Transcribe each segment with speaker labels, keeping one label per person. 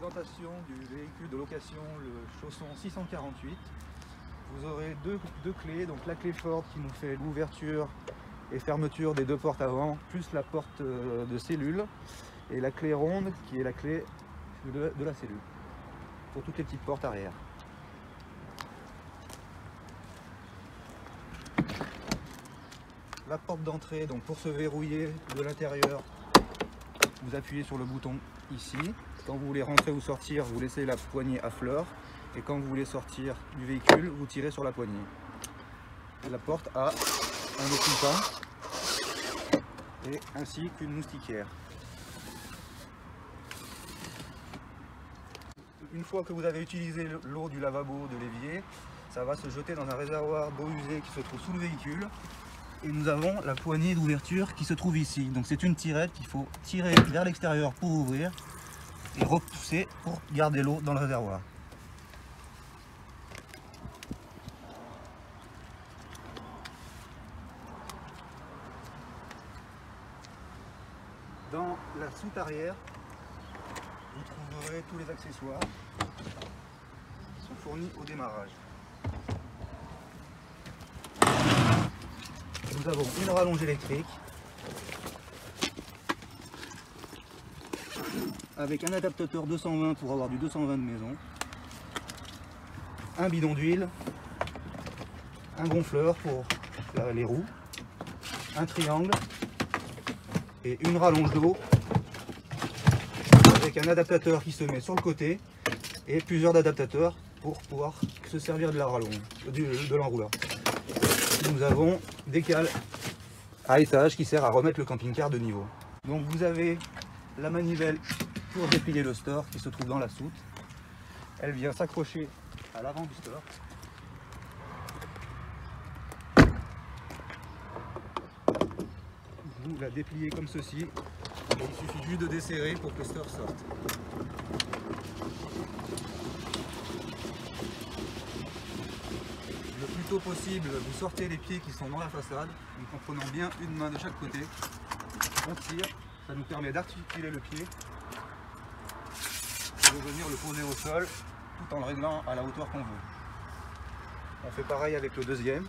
Speaker 1: présentation du véhicule de location, le chausson 648. Vous aurez deux clés, donc la clé forte qui nous fait l'ouverture et fermeture des deux portes avant, plus la porte de cellule, et la clé ronde qui est la clé de la cellule, pour toutes les petites portes arrière. La porte d'entrée, donc pour se verrouiller de l'intérieur, vous appuyez sur le bouton ici. Quand vous voulez rentrer ou sortir, vous laissez la poignée à fleur. Et quand vous voulez sortir du véhicule, vous tirez sur la poignée. La porte a un occupant et ainsi qu'une moustiquaire. Une fois que vous avez utilisé l'eau du lavabo de l'évier, ça va se jeter dans un réservoir d'eau usée qui se trouve sous le véhicule. Et nous avons la poignée d'ouverture qui se trouve ici. Donc c'est une tirette qu'il faut tirer vers l'extérieur pour ouvrir et repousser pour garder l'eau dans le réservoir. Dans la soute arrière, vous trouverez tous les accessoires qui sont fournis au démarrage. Nous avons une rallonge électrique avec un adaptateur 220 pour avoir du 220 de maison, un bidon d'huile, un gonfleur pour les roues, un triangle et une rallonge d'eau avec un adaptateur qui se met sur le côté et plusieurs adaptateurs pour pouvoir se servir de la rallonge, de l'enrouleur. Nous avons des cales à étage qui sert à remettre le camping-car de niveau. Donc vous avez la manivelle pour déplier le store qui se trouve dans la soute. Elle vient s'accrocher à l'avant du store. Vous la dépliez comme ceci. Et il suffit juste de desserrer pour que le store sorte. Le plus tôt possible, vous sortez les pieds qui sont dans la façade, donc en prenant bien une main de chaque côté. On tire, ça nous permet d'articuler le pied et de venir le poser au sol tout en le réglant à la hauteur qu'on veut. On fait pareil avec le deuxième.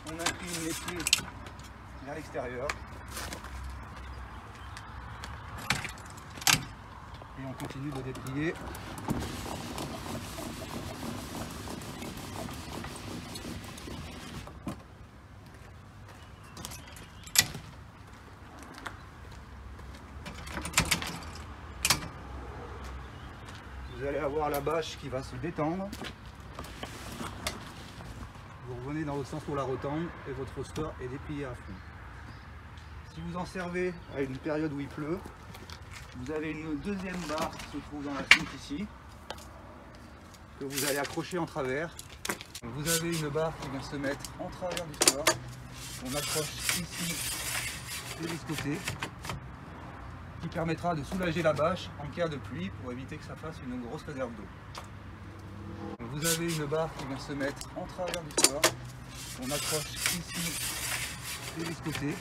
Speaker 1: On incline les pieds vers l'extérieur. Et on continue de déplier. Vous allez avoir la bâche qui va se détendre. Vous revenez dans votre sens pour la retendre et votre store est déplié à fond. Si vous en servez à une période où il pleut, vous avez une deuxième barre qui se trouve dans la soute ici, que vous allez accrocher en travers. Vous avez une barre qui vient se mettre en travers du store, qu'on accroche ici et de ce côté, qui permettra de soulager la bâche en cas de pluie pour éviter que ça fasse une grosse réserve d'eau. Vous avez une barre qui vient se mettre en travers du store, qu'on accroche ici et de ce côté,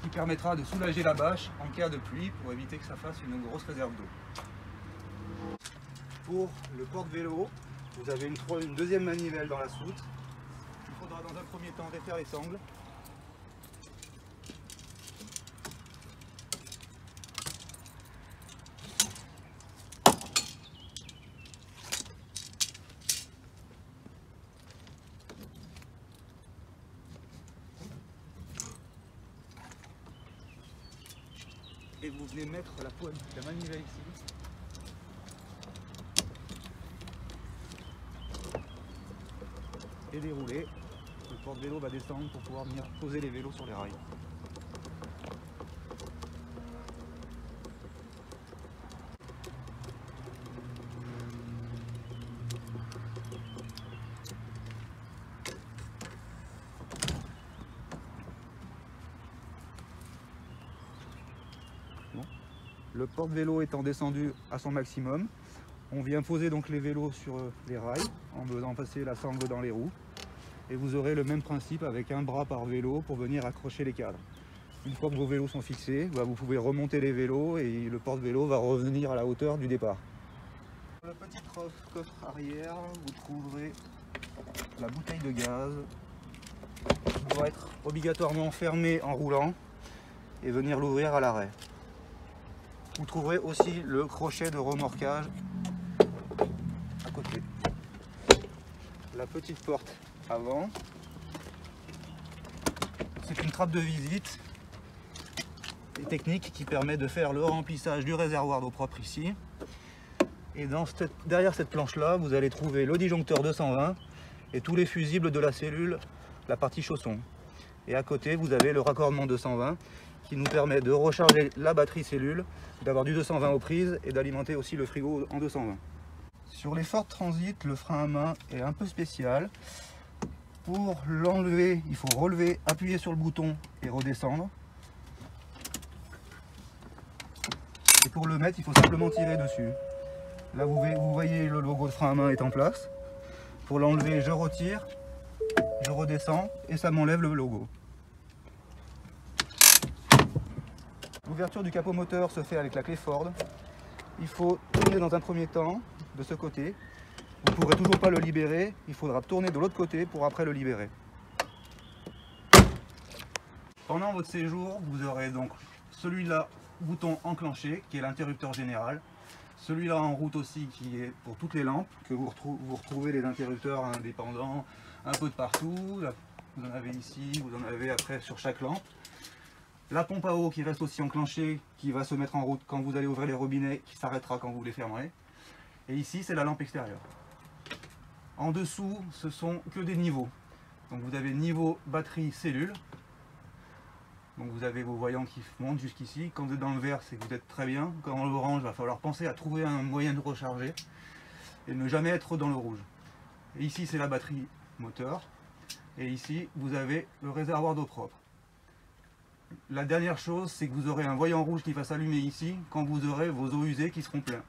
Speaker 1: qui permettra de soulager la bâche en cas de pluie pour éviter que ça fasse une grosse réserve d'eau. Pour le porte-vélo, vous avez une deuxième manivelle dans la soute. Il faudra dans un premier temps défaire les sangles. Et vous venez mettre la manivelle ici. Et dérouler. Le porte-vélo va descendre pour pouvoir venir poser les vélos sur les rails. Le porte-vélo étant descendu à son maximum, on vient poser donc les vélos sur les rails en faisant passer la sangle dans les roues. Et vous aurez le même principe avec un bras par vélo pour venir accrocher les cadres. Une fois que vos vélos sont fixés, vous pouvez remonter les vélos et le porte-vélo va revenir à la hauteur du départ. Dans le petit coffre arrière, vous trouverez la bouteille de gaz qui doit être obligatoirement fermée en roulant et venir l'ouvrir à l'arrêt. Vous trouverez aussi le crochet de remorquage à côté. La petite porte avant, c'est une trappe de visite et technique qui permet de faire le remplissage du réservoir d'eau propre ici. Et derrière cette planche là, vous allez trouver le disjoncteur 220 et tous les fusibles de la cellule, la partie chausson. Et à côté, vous avez le raccordement 220 qui nous permet de recharger la batterie cellule, d'avoir du 220 aux prises et d'alimenter aussi le frigo en 220. Sur les Ford Transit, le frein à main est un peu spécial. Pour l'enlever, il faut relever, appuyer sur le bouton et redescendre. Et pour le mettre, il faut simplement tirer dessus. Là, vous voyez le logo de frein à main est en place. Pour l'enlever, je retire, je redescends et ça m'enlève le logo. L'ouverture du capot moteur se fait avec la clé Ford. Il faut tourner dans un premier temps de ce côté. Vous ne pourrez toujours pas le libérer, il faudra tourner de l'autre côté pour après le libérer. Pendant votre séjour, vous aurez donc celui-là, bouton enclenché, qui est l'interrupteur général. Celui-là en route aussi, qui est pour toutes les lampes, que vous retrouvez les interrupteurs indépendants un peu de partout. Vous en avez ici, vous en avez après sur chaque lampe. La pompe à eau qui reste aussi enclenchée, qui va se mettre en route quand vous allez ouvrir les robinets, qui s'arrêtera quand vous les fermerez. Et ici, c'est la lampe extérieure. En dessous, ce sont que des niveaux. Donc vous avez niveau batterie cellule. Donc vous avez vos voyants qui montent jusqu'ici. Quand vous êtes dans le vert, c'est que vous êtes très bien. Quand dans l'orange, il va falloir penser à trouver un moyen de recharger et ne jamais être dans le rouge. Et ici, c'est la batterie moteur. Et ici, vous avez le réservoir d'eau propre. La dernière chose, c'est que vous aurez un voyant rouge qui va s'allumer ici quand vous aurez vos eaux usées qui seront pleins.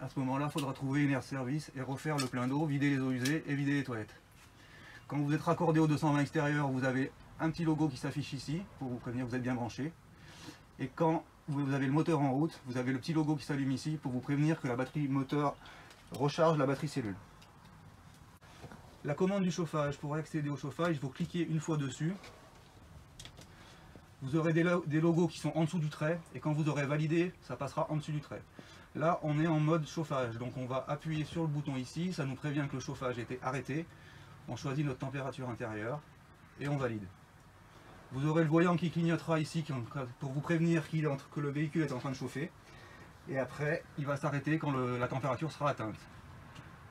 Speaker 1: À ce moment-là, il faudra trouver une air service et refaire le plein d'eau, vider les eaux usées et vider les toilettes. Quand vous êtes raccordé au 220 extérieur, vous avez un petit logo qui s'affiche ici pour vous prévenir que vous êtes bien branché. Et quand vous avez le moteur en route, vous avez le petit logo qui s'allume ici pour vous prévenir que la batterie moteur recharge la batterie cellule. La commande du chauffage, pour accéder au chauffage, il faut cliquer une fois dessus. Vous aurez des logos qui sont en dessous du trait et quand vous aurez validé, ça passera en dessous du trait. Là, on est en mode chauffage, donc on va appuyer sur le bouton ici, ça nous prévient que le chauffage était arrêté. On choisit notre température intérieure et on valide. Vous aurez le voyant qui clignotera ici pour vous prévenir que le véhicule est en train de chauffer. Et après, il va s'arrêter quand la température sera atteinte.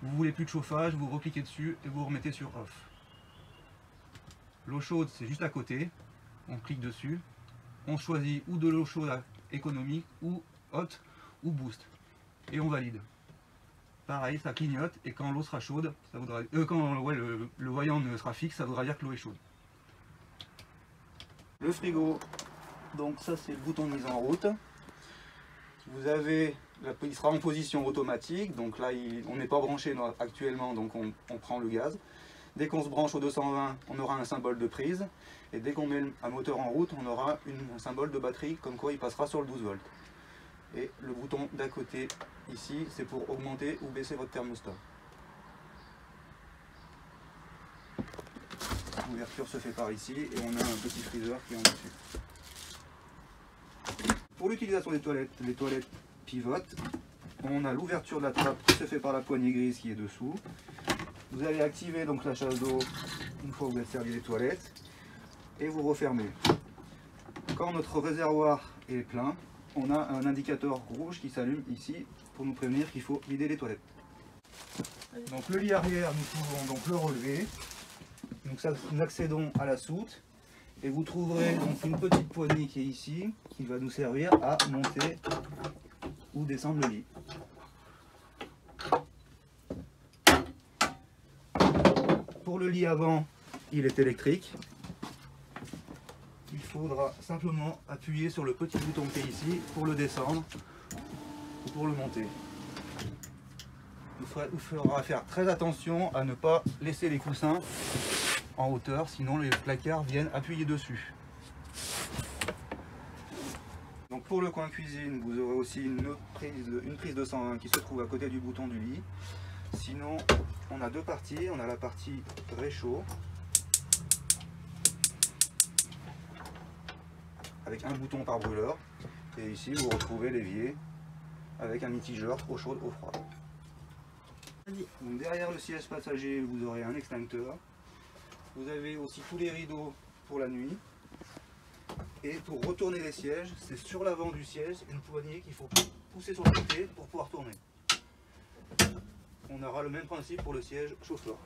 Speaker 1: Vous voulez plus de chauffage, vous recliquez dessus et vous remettez sur off. L'eau chaude, c'est juste à côté. On clique dessus. On choisit ou de l'eau chaude économique ou haute ou boost. Et on valide. Pareil, ça clignote et quand l'eau sera chaude, ça voudra, quand le voyant sera fixe, ça voudra dire que l'eau est chaude. Le frigo, donc ça c'est le bouton de mise en route. Vous avez, il sera en position automatique, donc là on n'est pas branché actuellement, donc on prend le gaz. Dès qu'on se branche au 220, on aura un symbole de prise. Et dès qu'on met un moteur en route, on aura un symbole de batterie, comme quoi il passera sur le 12 volts. Et le bouton d'à côté, ici, c'est pour augmenter ou baisser votre thermostat. L'ouverture se fait par ici et on a un petit freezer qui est en dessus. Pour l'utilisation des toilettes, les toilettes pivotent. On a l'ouverture de la trappe qui se fait par la poignée grise qui est dessous. Vous allez activer donc la chasse d'eau une fois que vous êtes servi les toilettes et vous refermez. Quand notre réservoir est plein, on a un indicateur rouge qui s'allume ici pour nous prévenir qu'il faut vider les toilettes. Donc le lit arrière, nous pouvons donc le relever. Donc ça, nous accédons à la soute et vous trouverez donc une petite poignée qui est ici qui va nous servir à monter ou descendre le lit. Pour le lit avant, il est électrique. Il faudra simplement appuyer sur le petit bouton qui est ici pour le descendre ou pour le monter. Il faudra faire très attention à ne pas laisser les coussins en hauteur, sinon les placards viennent appuyer dessus. Donc pour le coin cuisine, vous aurez aussi une prise de 120 qui se trouve à côté du bouton du lit. Sinon, on a deux parties. On a la partie réchaud avec un bouton par brûleur. Et ici, vous retrouvez l'évier avec un mitigeur eau chaude, eau froide. Donc derrière le siège passager, vous aurez un extincteur. Vous avez aussi tous les rideaux pour la nuit. Et pour retourner les sièges, c'est sur l'avant du siège une poignée qu'il faut pousser sur le côté pour pouvoir tourner. On aura le même principe pour le siège chauffeur.